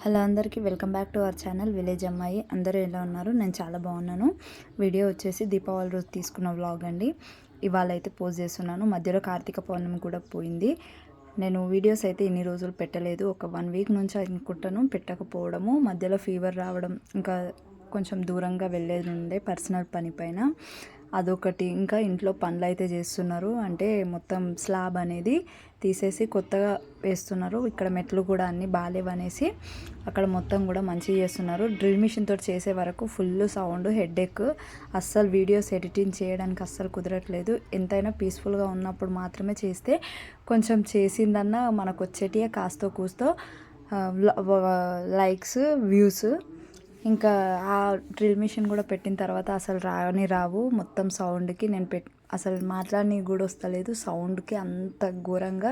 Hello అందరికీ welcome back to our channel village అమ్మాయి. అందరూ ఎలా ఉన్నారు? నేను చాలా బాగున్నాను. వీడియో వచ్చేసి దీపావళి రోజు తీసుకున్న వ్లాగ్ అండి. ఇవాళ అయితే పోస్ట్ చేస్తున్నాను. మధ్యలో కార్తీక పౌర్ణమి కూడా పోయింది. నేను వీడియోస్ అయితే ఇన్ని రోజులు పెట్టలేదు. ఒక 1 వీక్ నుంచి అనుకుంటాను పెట్టకపోవడము. మధ్యలో ఫీవర్ రావడం, ఇంకా కొంచెం దూరంగా వెళ్ళేది ఉండే పర్సనల్ పని పైన అదొకటి. ఇంకా ఇంట్లో పనులు అయితే చేస్తున్నారు. అంటే మొత్తం స్లాబ్ అనేది తీసేసి కొత్తగా వేస్తున్నారు. ఇక్కడ మెట్లు కూడా అన్నీ బాగాలేవనేసి అక్కడ మొత్తం కూడా మంచిగా చేస్తున్నారు. డ్రిల్ మిషన్ తోటి చేసే వరకు ఫుల్ సౌండ్, హెడేక్. అస్సలు వీడియోస్ ఎడిటింగ్ చేయడానికి అస్సలు కుదరట్లేదు. ఎంతైనా పీస్ఫుల్గా ఉన్నప్పుడు మాత్రమే చేస్తే కొంచెం చేసిందన్నా మనకు వచ్చేటియే కాస్తో కూస్తో లైక్స్, వ్యూస్. ఇంకా ఆ డ్రిల్ మిషన్ కూడా పెట్టిన తర్వాత అసలు రావు. మొత్తం సౌండ్కి నేను అసలు మాట్లాడని కూడా వస్తలేదు. సౌండ్కి అంత ఘోరంగా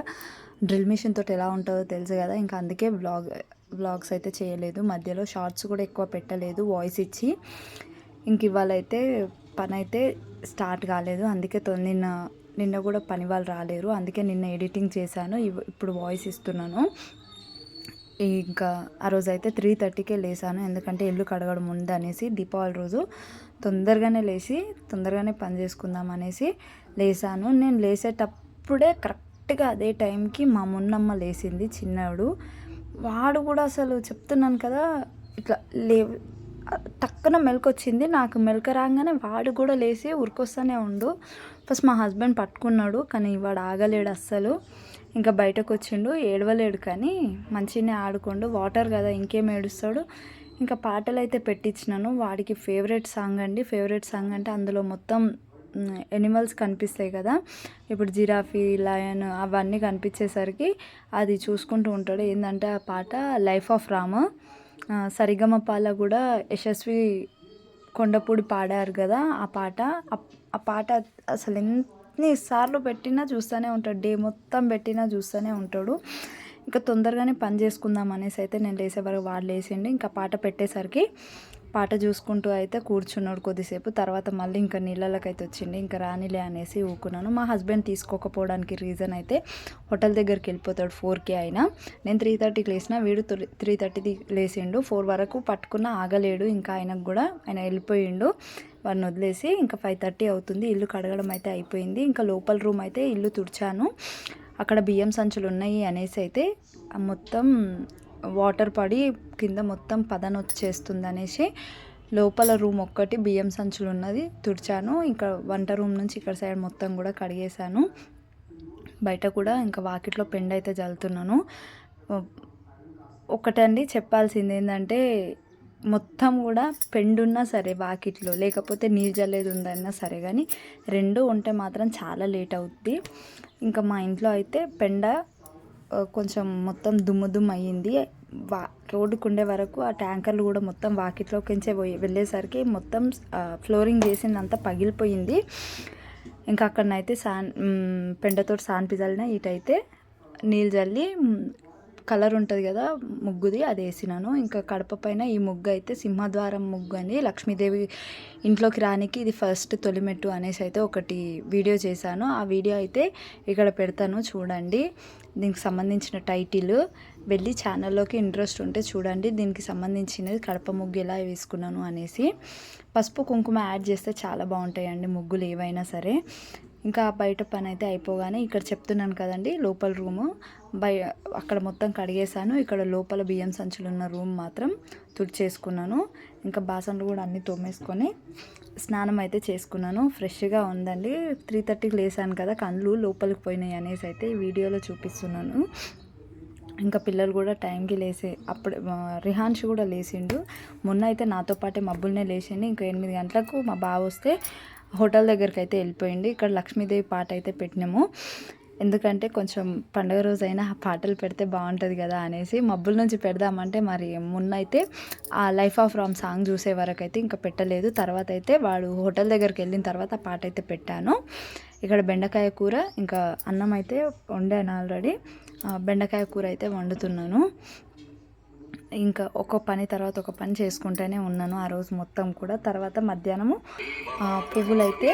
డ్రిల్ మిషన్ తోటి ఎలా ఉంటుందో తెలుసు కదా. ఇంకా అందుకే వ్లాగ్స్ అయితే చేయలేదు. మధ్యలో షార్ట్స్ కూడా ఎక్కువ పెట్టలేదు వాయిస్ ఇచ్చి. ఇంక ఇవాళ అయితే పని అయితే స్టార్ట్ కాలేదు. అందుకే నిన్న కూడా పని వాళ్ళు రాలేరు. అందుకే నిన్న ఎడిటింగ్ చేశాను, ఇప్పుడు వాయిస్ ఇస్తున్నాను. ఇంకా ఆ రోజు అయితే 3:30కే లేసాను. ఎందుకంటే ఇల్లు కడగడం ఉంది అనేసి. దీపావళి రోజు తొందరగానే లేచి తొందరగానే పని చేసుకుందాం అనేసి లేసాను. నేను లేసేటప్పుడే కరెక్ట్గా అదే టైంకి మా మున్నమ్మ లేచింది, చిన్నవాడు. వాడు కూడా అసలు చెప్తున్నాను కదా, ఇట్లా టక్కున మెలకొచ్చింది. నాకు మెలక రాగానే వాడు కూడా లేచి ఉరికొస్తూనే ఉండు. ఫస్ట్ మా హస్బెండ్ పట్టుకున్నాడు, కానీ వాడు ఆగలేడు అస్సలు. ఇంకా బయటకు వచ్చిండు, ఏడవలేడు కానీ మంచిగానే ఆడుకోండు. వాటర్ కదా, ఇంకేం ఏడుస్తాడు. ఇంకా పాటలు అయితే పెట్టించినాను. వాడికి ఫేవరెట్ సాంగ్ అండి. ఫేవరెట్ సాంగ్ అంటే అందులో మొత్తం ఎనిమల్స్ కనిపిస్తాయి కదా, ఇప్పుడు జిరాఫీ, లయన్ అవన్నీ కనిపించేసరికి అది చూసుకుంటూ ఉంటాడు. ఏంటంటే ఆ పాట లైఫ్ ఆఫ్ రామ్. సరిగమపాల కూడా యశస్వి కొండపూడి పాడారు కదా ఆ పాట. ఆ పాట అసలు ఎన్నిసార్లు పెట్టినా చూస్తూనే ఉంటాడు. డే మొత్తం పెట్టినా చూస్తూనే ఉంటాడు. ఇంకా తొందరగానే పని చేసుకుందాం అనేసి అయితే నేను లేసే వరకు వాడు లేచిండు. ఇంకా పాట పెట్టేసరికి పాట చూసుకుంటూ అయితే కూర్చున్నాడు కొద్దిసేపు. తర్వాత మళ్ళీ ఇంకా నీళ్ళకైతే వచ్చిండు. ఇంకా రానిలే అనేసి ఊకున్నాను. మా హస్బెండ్ తీసుకోకపోవడానికి రీజన్ అయితే హోటల్ దగ్గరికి వెళ్ళిపోతాడు 4కి అయినా. నేను 3:30కి లేచిన, వీడు 3:30కి లేచిండు. 4 వరకు పట్టుకున్న ఆగలేడు. ఇంకా ఆయనకు కూడా ఆయన వెళ్ళిపోయిండు. వాడిని వదిలేసి ఇంకా 5:30 అవుతుంది. ఇల్లు కడగడం అయితే అయిపోయింది. ఇంకా లోపల రూమ్ అయితే ఇల్లు తుడిచాను. అక్కడ బియ్యం సంచులు ఉన్నాయి అనేసి అయితే మొత్తం వాటర్ పడి కింద మొత్తం పదనొచ్చేస్తుంది అనేసి లోపల రూమ్ ఒక్కటి బియ్యం సంచులు ఉన్నది తుడిచాను. ఇంకా వంట రూమ్ నుంచి ఇక్కడ సైడ్ మొత్తం కూడా కడిగేశాను. బయట కూడా ఇంకా వాకిట్లో పెండ అయితే చల్లుతున్నాను. ఒకటండి చెప్పాల్సింది ఏంటంటే, మొత్తం కూడా పెండున్నా సరే వాకిట్లో, లేకపోతే నీరు జల్లేది ఉందన్నా సరే, కానీ 2 ఉంటే మాత్రం చాలా లేట్ అవుద్ది. ఇంకా మా ఇంట్లో అయితే పెండ కొంచెం మొత్తం దుమ్ము అయ్యింది. రోడ్డుకు ఉండే వరకు ఆ ట్యాంకర్లు కూడా మొత్తం వాకిట్లోకించే వెళ్ళేసరికి మొత్తం ఫ్లోరింగ్ చేసిందంతా పగిలిపోయింది. ఇంకా అక్కడనైతే పెండతో సాన్పిజల్న ఇటైతే నీళ్ళు జల్లి కలర్ ఉంటుంది కదా ముగ్గుది, అది వేసినాను. ఇంకా కడప పైన ఈ ముగ్గు అయితే సింహద్వారం ముగ్గు అని, లక్ష్మీదేవి ఇంట్లోకి రానికి ఇది ఫస్ట్ తొలిమెట్టు అనేసి అయితే ఒకటి వీడియో చేశాను. ఆ వీడియో అయితే ఇక్కడ పెడతాను, చూడండి. దీనికి సంబంధించిన టైటిల్ వెళ్ళి ఛానల్లోకి ఇంట్రెస్ట్ ఉంటే చూడండి. దీనికి సంబంధించినది కడప ముగ్గు ఎలా వేసుకున్నాను అనేసి. పసుపు కుంకుమ యాడ్ చేస్తే చాలా బాగుంటాయండి ముగ్గులు ఏవైనా సరే. ఇంకా బయట పని అయితే అయిపోగానే ఇక్కడ చెప్తున్నాను కదండి, లోపల రూము అక్కడ మొత్తం కడిగేశాను. ఇక్కడ లోపల బియ్యం సంచులు ఉన్న రూమ్ మాత్రం తుడిచేసుకున్నాను. ఇంకా బాసనలు కూడా అన్నీ తోమేసుకొని స్నానం అయితే చేసుకున్నాను. ఫ్రెష్గా ఉందండి. 3:30కి లేసాను కదా, కళ్ళు లోపలికి పోయినాయి అనేసి అయితే ఈ వీడియోలో చూపిస్తున్నాను. ఇంకా పిల్లలు కూడా టైంకి లేసే అప్పుడు రిహాన్షి కూడా లేచిండు. మొన్న అయితే నాతో పాటే మబ్బులనే లేచిండు. ఇంకా 8 గంటలకు మా బావ వస్తే హోటల్ దగ్గరికి అయితే వెళ్ళిపోయింది. ఇక్కడ లక్ష్మీదేవి పాట అయితే పెట్టినాము. ఎందుకంటే కొంచెం పండుగ రోజైనా పాటలు పెడితే బాగుంటుంది కదా అనేసి మబ్బుల నుంచి పెడదామంటే మరి మొన్న అయితే ఆ లైఫ్ ఆఫ్ రామ్ సాంగ్ చూసే వరకు అయితే ఇంకా పెట్టలేదు. తర్వాత అయితే వాడు హోటల్ దగ్గరికి వెళ్ళిన తర్వాత ఆ పాట అయితే పెట్టాను. ఇక్కడ బెండకాయ కూర, ఇంకా అన్నం అయితే వండాను ఆల్రెడీ. బెండకాయ కూర అయితే వండుతున్నాను. ఇంకా ఒక పని తర్వాత ఒక పని చేసుకుంటూనే ఉన్నాను ఆ రోజు మొత్తం కూడా. తర్వాత మధ్యాహ్నము పువ్వులైతే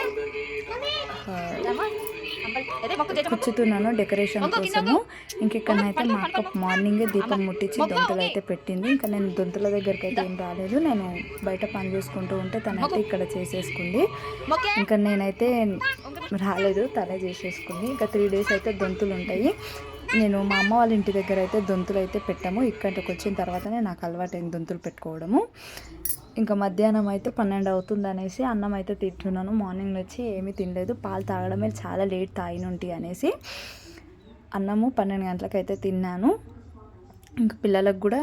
కూర్చుతున్నాను డెకరేషన్ కోసము. ఇంకెక్కడనైతే మా అక్క మార్నింగే దీపం ముట్టించి దొంతులు అయితే పెట్టింది. ఇంకా నేను దొంతుల దగ్గరికి అయితే ఏం రాలేదు, నేను బయట పని చేసుకుంటూ ఉంటే తనైతే ఇక్కడ చేసేసుకుంది. ఇంకా నేనైతే రాలేదు, తనే చేసేసుకుంది. ఇంకా 3 days అయితే దొంతులు ఉంటాయి. నేను మా అమ్మ వాళ్ళ ఇంటి దగ్గర అయితే దొంతులు అయితే పెట్టాము. ఇక్కడికి వచ్చిన తర్వాతనే నాకు అలవాటైన దొంతులు పెట్టుకోవడము. ఇంకా మధ్యాహ్నం అయితే 12 అవుతుంది అనేసి అన్నం అయితే తింటున్నాను. మార్నింగ్ వచ్చి ఏమీ తినలేదు, పాలు తాగడమే చాలా లేట్ తాగినుంటి అనేసి అన్నము 12 గంటలకు అయితే తిన్నాను. ఇంకా పిల్లలకు కూడా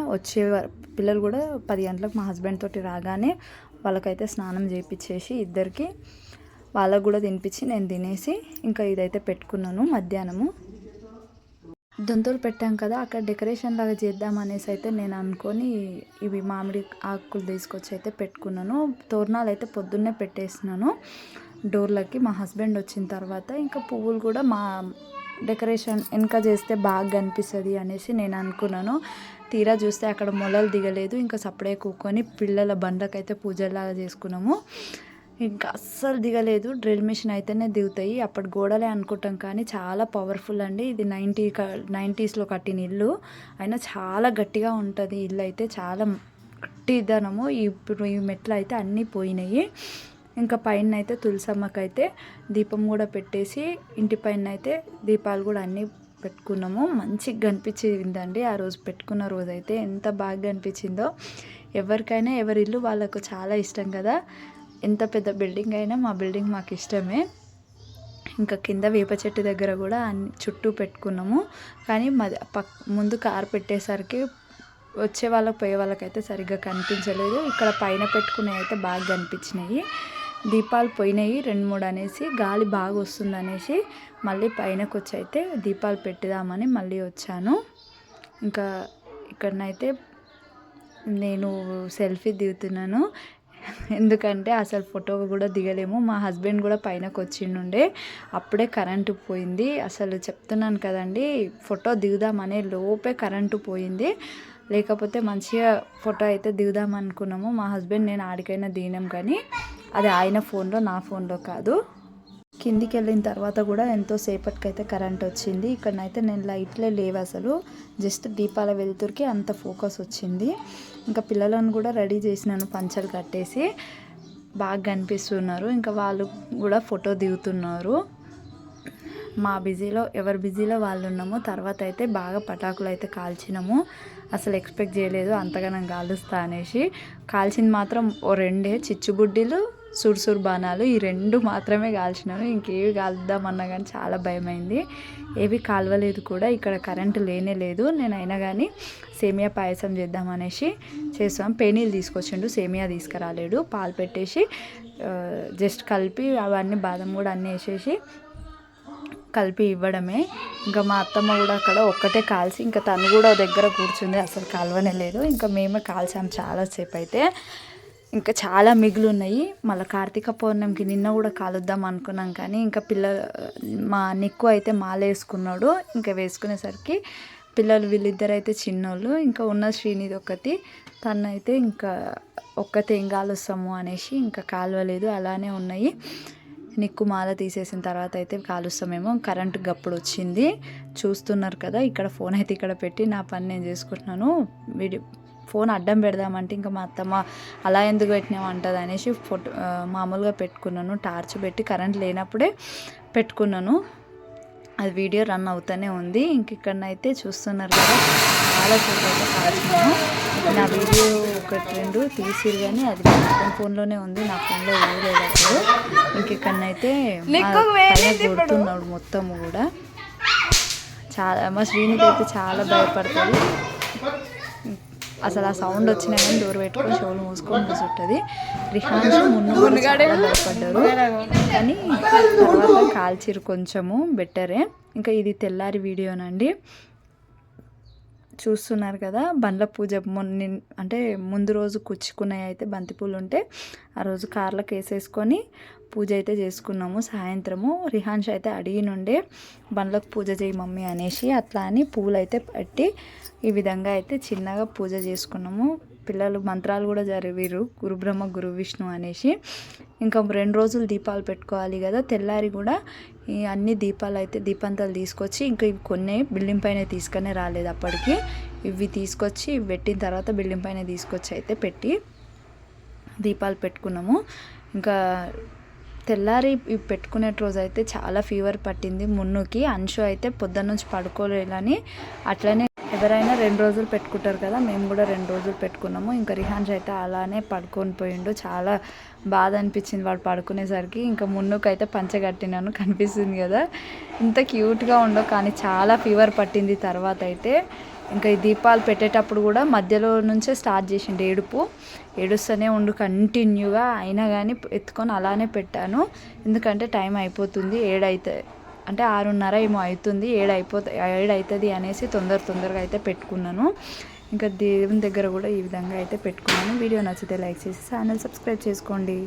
పిల్లలు కూడా 10 గంటలకు మా హస్బెండ్ తోటి రాగానే వాళ్ళకైతే స్నానం చేయించేసి ఇద్దరికి వాళ్ళకు కూడా తినిపించి నేను తినేసి ఇంకా ఇదైతే పెట్టుకున్నాను. మధ్యాహ్నము దొంతులు పెట్టాం కదా, అక్కడ డెకరేషన్ లాగా చేద్దాం అనేసి అయితే నేను అనుకొని ఇవి మామిడి ఆకులు తీసుకొచ్చి అయితే పెట్టుకున్నాను. తోరణాలు అయితే పొద్దున్నే పెట్టేసినాను డోర్లకి. మా హస్బెండ్ వచ్చిన తర్వాత ఇంకా పువ్వులు కూడా మా డెకరేషన్ వెనక చేస్తే బాగా కనిపిస్తుంది అనేసి నేను అనుకున్నాను. తీరా చూస్తే అక్కడ మొలలు దిగలేదు. ఇంకా సపడే కూకొని పిల్లల బండ్లకైతే పూజలాగా చేసుకున్నాము. ఇంకా అస్సలు దిగలేదు. డ్రిల్ మిషన్ అయితేనే దిగుతాయి. అప్పటి గోడలే అనుకుంటాం కానీ చాలా పవర్ఫుల్ అండి. ఇది 90s కట్టిన ఇల్లు అయినా చాలా గట్టిగా ఉంటుంది. ఇల్లు అయితే చాలా గట్టిదనము. ఇప్పుడు ఈ మెట్లు అయితే అన్నీ పోయినాయి. ఇంకా పైన అయితే తులసమ్మకైతే దీపం కూడా పెట్టేసి ఇంటి పైన అయితే దీపాలు కూడా అన్నీ పెట్టుకున్నాము. మంచిగా కనిపించిందండి ఆ రోజు పెట్టుకున్న రోజు అయితే. ఎంత బాగా అనిపించిందో. ఎవరికైనా ఎవరి ఇల్లు వాళ్ళకు చాలా ఇష్టం కదా. ఎంత పెద్ద బిల్డింగ్ అయినా మా బిల్డింగ్ మాకు ఇష్టమే. ఇంకా కింద వేప చెట్టు దగ్గర కూడా చుట్టూ పెట్టుకున్నాము. కానీ ముందు కారు పెట్టేసరికి వచ్చే వాళ్ళకి పోయే వాళ్ళకైతే సరిగ్గా కనిపించలేదు. ఇక్కడ పైన పెట్టుకునే అయితే బాగా కనిపించినాయి. దీపాలు పోయినాయి 2-3 అనేసి, గాలి బాగా వస్తుంది అనేసి మళ్ళీ పైనకు వచ్చి అయితే దీపాలు పెట్టిదామని మళ్ళీ వచ్చాను. ఇంకా ఇక్కడనైతే నేను సెల్ఫీ దిగుతున్నాను. ఎందుకంటే అసలు ఫోటో కూడా దిగలేము. మా హస్బెండ్ కూడా పైనకు వచ్చిండే, అప్పుడే కరెంటు పోయింది. అసలు చెప్తున్నాను కదండి, ఫోటో దిగుదామనే లోపే కరెంటు పోయింది. లేకపోతే మంచిగా ఫోటో అయితే దిగుదాం అనుకున్నాము. మా హస్బెండ్ నేను ఆడికైనా దిగినాం, కానీ అది ఆయన ఫోన్లో, నా ఫోన్లో కాదు. కిందికి వెళ్ళిన తర్వాత కూడా ఎంతో సేపటికైతే కరెంట్ వచ్చింది. ఇక్కడనైతే నేను లైట్లే లేవు అసలు, జస్ట్ దీపాల వెలుతురికి అంత ఫోకస్ వచ్చింది. ఇంకా పిల్లలను కూడా రెడీ చేసినాను, పంచలు కట్టేసి బాగా కనిపిస్తున్నారు. ఇంకా వాళ్ళు కూడా ఫోటో దిగుతున్నారు. మా బిజీలో ఎవరు బిజీలో వాళ్ళు ఉన్నాము. తర్వాత అయితే బాగా పటాకులు అయితే కాల్చినాము. అసలు ఎక్స్పెక్ట్ చేయలేదు అంతగానం కాలుస్తా అనేసి. కాల్చింది మాత్రం ఓ 2 చిచ్చుబుడ్డీలు, సుర్సుర్ బాణాలు, ఈ 2 మాత్రమే కాల్చినాను. ఇంకేవి కాలుద్దామన్నా కానీ చాలా భయమైంది. ఏవి కాల్వలేదు కూడా. ఇక్కడ కరెంటు లేనే లేదు. నేను అయినా కానీ సేమియా పాయసం చేద్దామనేసి చేస్తాం. పేనీలు తీసుకొచ్చిండు, సేమియా తీసుకురాలేడు. పాలు పెట్టేసి జస్ట్ కలిపి అవన్నీ బాదం కూడా అన్నీ వేసేసి కలిపి ఇవ్వడమే. ఇంకా మా అత్తమ్మ కూడా అక్కడ ఒక్కటే కాల్చి, ఇంకా తను కూడా దగ్గర కూర్చుంది, అసలు కాల్వనే లేదు. ఇంకా మేమే కాల్చాం చాలాసేపు అయితే. ఇంకా చాలా మిగులు ఉన్నాయి. మళ్ళీ కార్తీక పౌర్ణమికి నిన్న కూడా కాలుద్దాం అనుకున్నాం, కానీ ఇంకా మా నిక్కు అయితే మాల వేసుకున్నాడు. ఇంకా వేసుకునేసరికి పిల్లలు వీళ్ళిద్దరు అయితే చిన్నోళ్ళు, ఇంకా ఉన్న శ్రీనిధి ఒకటి, తనైతే ఇంకా ఒక్కతే ఏం కాలుస్తాము అనేసి ఇంకా కాలువలేదు, అలానే ఉన్నాయి. నిక్కు మాల తీసేసిన తర్వాత అయితే కాలుస్తామేమో. కరెంటు గప్పుడు వచ్చింది, చూస్తున్నారు కదా. ఇక్కడ ఫోన్ అయితే ఇక్కడ పెట్టి నా పని నేను చేసుకుంటున్నాను. ఫోన్ అడ్డం పెడదామంటే ఇంకా మా అత్తమ్మ అలా ఎందుకు పెట్టినావు అంటుంది అనేసి మామూలుగా పెట్టుకున్నాను. టార్చ్ పెట్టి కరెంట్ లేనప్పుడే పెట్టుకున్నాను. అది వీడియో రన్ అవుతూనే ఉంది. ఇంక ఇక్కడనైతే చూస్తున్నారు కదా, చాలా సేపు అయితే కాల్చినాను. నా వీడియో 1-2 తీసిరు, కానీ అది ఫోన్లోనే ఉంది, నా ఫోన్లో వేయలేదు అప్పుడు. ఇంక ఇక్కడనైతే కొడుతున్నాడు మొత్తం కూడా. చాలా మా శ్రీనిధి అయితే చాలా భయపడుతుంది. అసలు ఆ సౌండ్ వచ్చినా కానీ డోర్ పెట్టుకొని చెవులు మూసుకొని కూర్చుంటుంది. రిహాన్స్ భయపడ్డారు, కానీ తర్వాత కాల్చిరు కొంచెము బెటరే. ఇంకా ఇది తెల్లారి వీడియోనండి, చూస్తున్నారు కదా. బండ్ల పూజ అంటే ముందు రోజు కుచ్చుకున్నాయి అయితే బంతిపూలు ఉంటే ఆ రోజు కార్లకు వేసేసుకొని పూజ అయితే చేసుకున్నాము. సాయంత్రము రిహాన్స్ అయితే అడిగినుండే బండ్లకు పూజ చేయి మమ్మీ అనేసి, అట్లా అని పూలు అయితే పెట్టి ఈ విధంగా అయితే చిన్నగా పూజ చేసుకున్నాము. పిల్లలు మంత్రాలు కూడా చదివారు, గురు బ్రహ్మ గురు విష్ణు అనేసి. ఇంకా 2 రోజులు దీపాలు పెట్టుకోవాలి కదా. తెల్లారి కూడా ఈ అన్ని దీపాలు అయితే దీపంతాలు తీసుకొచ్చి ఇంకా ఇవి కొన్ని బిల్డింగ్ పైన తీసుకొని రాలేదు అప్పటికి. ఇవి తీసుకొచ్చి ఇవి పెట్టిన తర్వాత బిల్డింగ్ పైన తీసుకొచ్చి అయితే పెట్టి దీపాలు పెట్టుకున్నాము. ఇంకా తెల్లారి ఇవి పెట్టుకునే రోజు అయితే చాలా ఫీవర్ పట్టింది మున్నుకి. అంశు అయితే పొద్దున్న నుంచి పడుకోలేదని అట్లనే ఎవరైనా 2 రోజులు పెట్టుకుంటారు కదా, మేము కూడా 2 రోజులు పెట్టుకున్నాము. ఇంకా రిహాన్స్ అయితే అలానే పడుకొని పోయిండు. చాలా బాధ అనిపించింది వాడు పడుకునేసరికి. ఇంకా మున్నుకైతే పంచ కట్టినాను, కనిపిస్తుంది కదా, ఇంత క్యూట్గా ఉండవు కానీ చాలా ఫీవర్ పట్టింది. తర్వాత అయితే ఇంకా ఈ దీపాలు పెట్టేటప్పుడు కూడా మధ్యలో నుంచే స్టార్ట్ చేసిండు ఏడుస్తూనే ఉండు కంటిన్యూగా. అయినా కానీ ఎత్తుకొని అలానే పెట్టాను, ఎందుకంటే టైం అయిపోతుంది, 7 అయితే అంటే 6:30 ఏమో అవుతుంది, 7 అవుతుంది అనేసి తొందరగా అయితే పెట్టుకున్నాను. ఇంకా దేవుని దగ్గర కూడా ఈ విధంగా అయితే పెట్టుకున్నాను. వీడియో నచ్చితే లైక్ చేసి ఛానల్ సబ్స్క్రైబ్ చేసుకోండి.